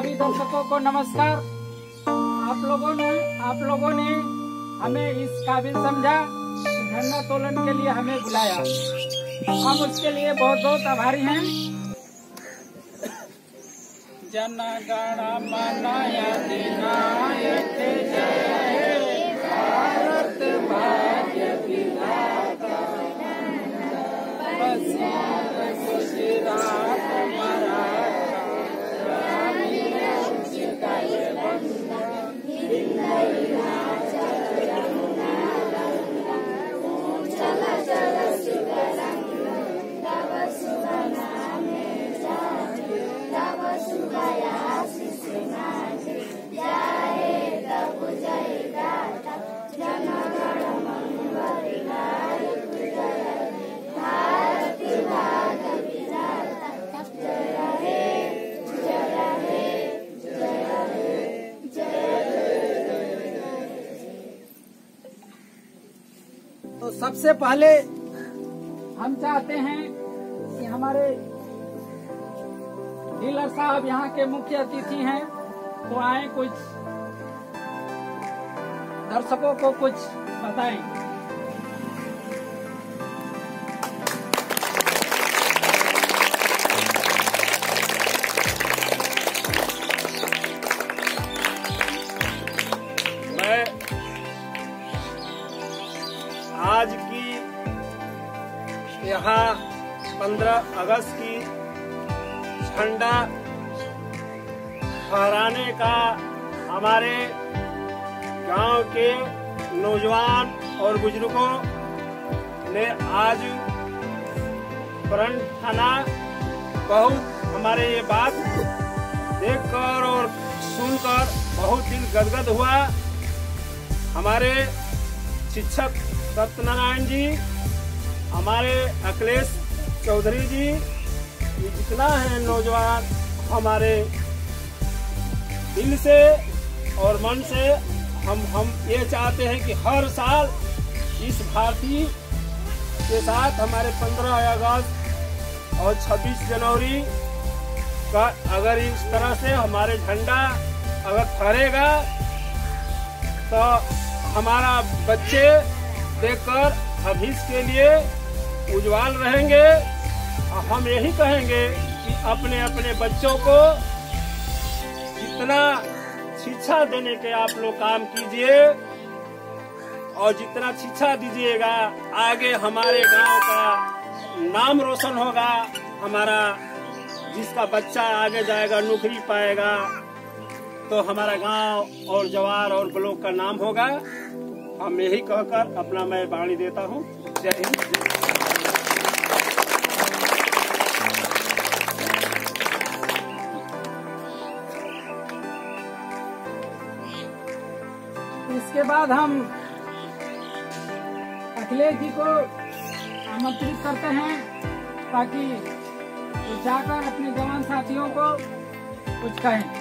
सभी दर्शकों को नमस्कार। आप लोगों ने हमें इस काबिल समझा कि झंडा तोलन के लिए हमें बुलाया। हम उसके लिए बहुत बहुत आभारी हैं। जन गण मन अधिनायक जय हे भारत भाग्य विधाता, गुजरात मराठा ग्रामीण उच्चतय वंदन, चल चल तब शुभ नामे जागे, तब शुभ आशीष मांगे, जाए तब जय गाता, जन गण मन अधिनायक जय भारत भाग्य विधाता, जय हे जय हे जय हे जय। तो सबसे पहले हम चाहते हैं कि हमारे डीलर साहब यहाँ के मुख्य अतिथि हैं, तो आए कुछ दर्शकों को कुछ बताएं। मैं आज की यहाँ 15 अगस्त की झंडा फहराने का हमारे गांव के नौजवान और बुजुर्गों ने आज प्रण ठाना। बहुत हमारे ये बात देखकर और सुनकर बहुत दिल गदगद हुआ। हमारे शिक्षक सत्यनारायण जी, हमारे अखिलेश चौधरी जी, ये जितना है नौजवान, हमारे दिल से और मन से हम ये चाहते हैं कि हर साल इस भारतीय के साथ हमारे 15 अगस्त और 26 जनवरी का अगर इस तरह से हमारे झंडा अगर फहरेगा तो हमारा बच्चे देखकर भविष्य के लिए उज्जवल रहेंगे। हम यही कहेंगे कि अपने अपने बच्चों को जितना शिक्षा देने के आप लोग काम कीजिए और जितना शिक्षा दीजिएगा आगे हमारे गांव का नाम रोशन होगा। हमारा जिसका बच्चा आगे जाएगा नौकरी पाएगा तो हमारा गांव और जवार और ब्लॉक का नाम होगा। हम यही कहकर अपना मैं वाणी देता हूँ। जय हिंद। इसके बाद हम अखिलेश जी को आमंत्रित करते हैं ताकि वो जाकर अपने जवान साथियों को कुछ कहें।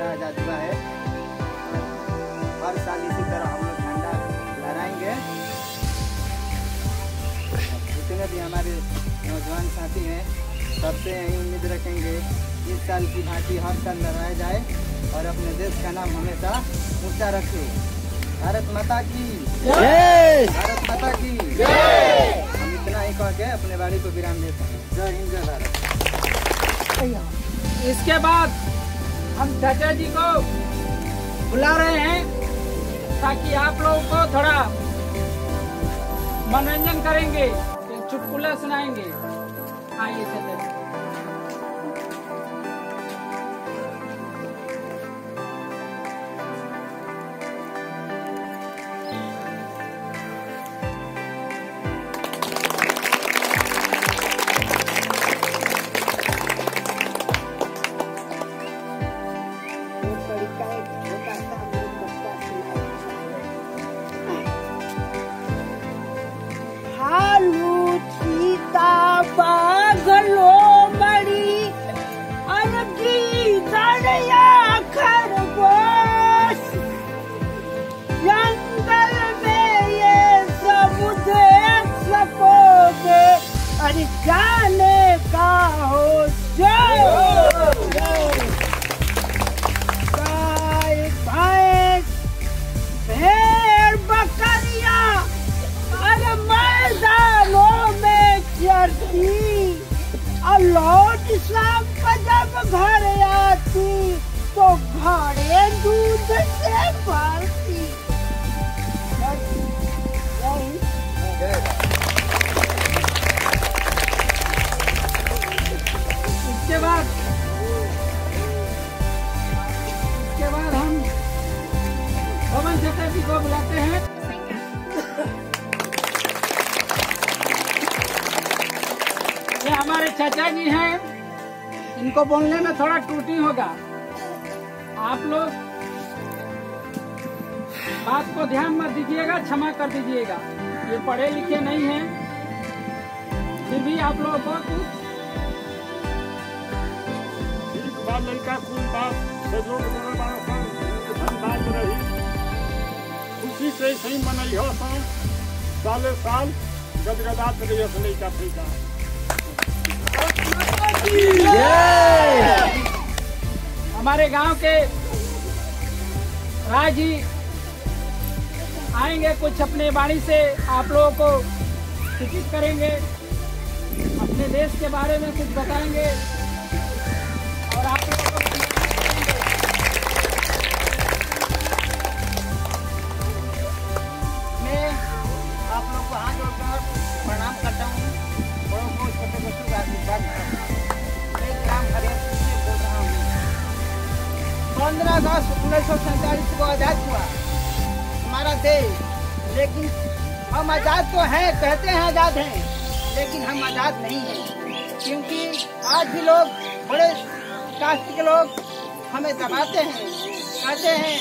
आजाद हुआ है। हर साल इसी तरह हम लोग झंडा लहराएंगे। जितने भी हमारे नौजवान साथी हैं सबसे यही उम्मीद रखेंगे इस साल की भांति हर साल लहराया जाए और अपने देश का नाम हमेशा ऊंचा रखे। भारत माता की जय, भारत माता की जय। हम इतना ही कह के अपने बाड़ी को विराम देते हैं। जय हिंद, जय भारत। इसके बाद हम चाचा जी को बुला रहे हैं ताकि आप लोगों को थोड़ा मनोरंजन करेंगे, चुटकुला सुनाएंगे। आइए चाचा जी। जब घर आती तो घड़े दूध से भरती। इसके बाद हम पवन चाचा जी को बुलाते हैं। ये हमारे चाचा जी हैं, इनको बोलने में थोड़ा त्रुटि होगा, आप लोग बात को ध्यान मत दीजिएगा, क्षमा कर दीजिएगा। ये पढ़े लिखे नहीं हैं, फिर भी आप लोगों को कुछ लड़का कुल बात सजोग धनबाद रही, खुशी से सही मनई हो साले साल गदगदात रही असली का फीका। हमारे गांव के राज जी आएंगे, कुछ अपने वाणी से आप लोगों को सूचित करेंगे, अपने देश के बारे में कुछ बताएंगे और आप लोगों को मैं आप लोग को हाथ जोड़कर प्रणाम करता हूँ। बड़ों को छोटे बच्चों का आशीर्वाद करता हूँ। मैं ग्राम हरियाणा से बोल रहा हूँ। 15 अगस्त 1947 को आजाद हुआ हमारा देश, लेकिन हम आजाद तो हैं, कहते हैं आजाद हैं, लेकिन हम आजाद नहीं हैं, क्योंकि आज भी लोग बड़े कास्ट के लोग हमें दबाते हैं, कहते हैं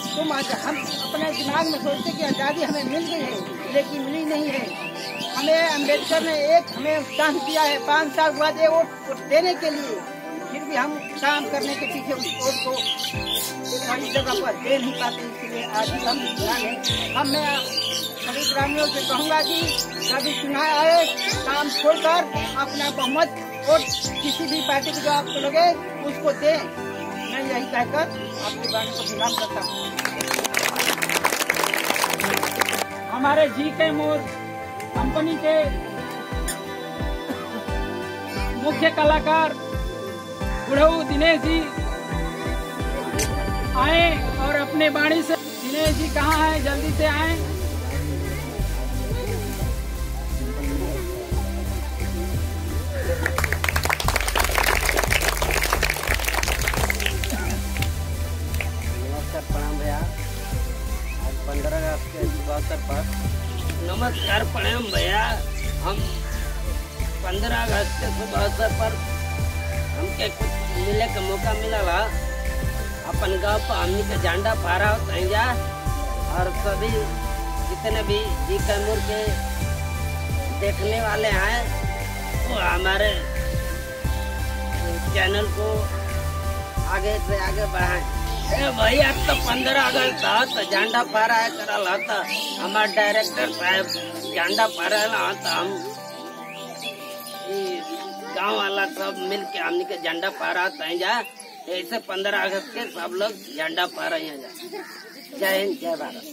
तुम हम अपने दिमाग में सोचते कि आज़ादी हमें मिल गई है, लेकिन मिली नहीं है। हमें अम्बेडकर ने हमें चांस दिया है 5 साल के बाद वोट देने के लिए, फिर भी हम काम करने के पीछे उस वोट को सही जगह पर दे नहीं पाते। इसलिए आज भी हम मैं सभी ग्रामीणों से कहूँगा कि कभी चुनाव आए काम छोड़कर अपना बहुमत वोट किसी भी पार्टी को जो आपको लगे उसको दें। मैं यही कहकर आपकी बात को विराम करता हूँ। हमारे जी के मोर कंपनी के मुख्य कलाकार बुढ़ऊ दिनेश जी आए और अपने वाणी से, दिनेश जी कहाँ हैं, जल्दी से आए। नमस्कार, प्रणाम भैया। आज 15 अगस्त के शुभ अवसर पर नमस्कार प्रणाम भैया। हम 15 अगस्त के शुभ अवसर पर हमके कुछ मिले का मौका मिला बा। अपन गांव पर हमनी के झंडा फहरा होता और सभी जितने भी जी कैमूर के देखने वाले हैं वो हमारे चैनल को आगे से आगे बढ़ाएं। भैया तो 15 अगस्त था तो झंडा फहरा करल था, हमारे डायरेक्टर साहब झंडा फहरा था, हम गांव वाला सब मिल के हमनी के झंडा फहराते हैं जा। ऐसे 15 अगस्त के सब लोग झंडा फहराए जा। जय हिंद, जय भारत।